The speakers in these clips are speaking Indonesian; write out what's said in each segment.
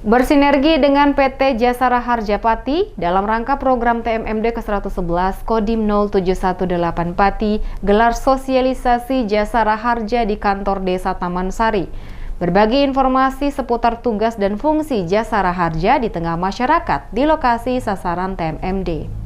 Bersinergi dengan PT Jasara Harja Pati dalam rangka program TMMD ke-111 Kodim 0718 Pati gelar sosialisasi Jasara Harja di kantor Desa Taman Sari. Berbagi informasi seputar tugas dan fungsi Jasara Harja di tengah masyarakat di lokasi sasaran TMMD.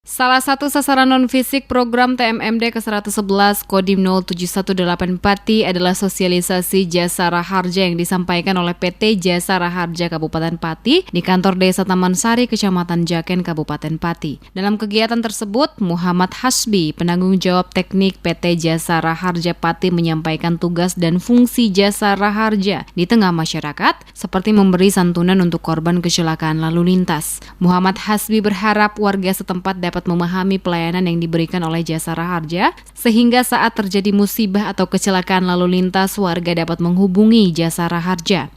Salah satu sasaran non-fisik program TMMD ke-111 Kodim 0718 Pati adalah sosialisasi Jasara Harja yang disampaikan oleh PT Jasara Harja Kabupaten Pati di kantor Desa Taman Sari, Kecamatan Jaken, Kabupaten Pati. Dalam kegiatan tersebut, Muhammad Hasbi, penanggung jawab teknik PT Jasara Harja Pati, menyampaikan tugas dan fungsi Jasara Harja di tengah masyarakat, seperti memberi santunan untuk korban kecelakaan lalu lintas. Muhammad Hasbi berharap warga setempat dapat memahami pelayanan yang diberikan oleh Jasara Harja, sehingga saat terjadi musibah atau kecelakaan lalu lintas, warga dapat menghubungi Jasara Harja.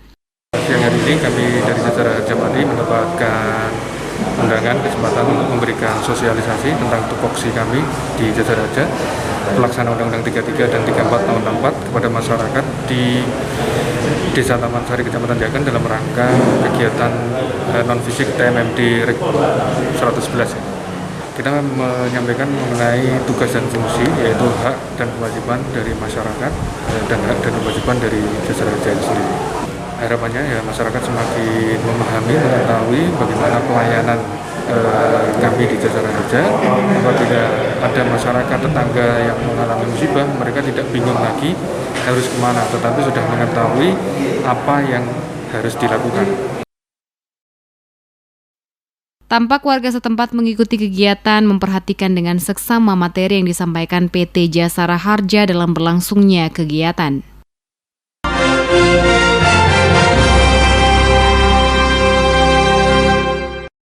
Siang hari ini kami dari Jasara Harja Pati mendapatkan undangan kesempatan untuk memberikan sosialisasi tentang tupoksi kami di Jasara Harja, pelaksana Undang-Undang 33 dan 34 tahun 64 kepada masyarakat di Desa Taman Sari, Kecamatan Jaken dalam rangka kegiatan non-fisik TMMD 111. Kita menyampaikan mengenai tugas dan fungsi, yaitu hak dan kewajiban dari masyarakat dan hak dan kewajiban dari Jasara Harja sendiri. Harapannya ya masyarakat semakin memahami, mengetahui bagaimana pelayanan kami di Jasara Harja. Apabila ada masyarakat tetangga yang mengalami musibah, mereka tidak bingung lagi harus kemana, tetapi sudah mengetahui apa yang harus dilakukan. Tampak warga setempat mengikuti kegiatan, memperhatikan dengan seksama materi yang disampaikan PT Jasara Harja dalam berlangsungnya kegiatan.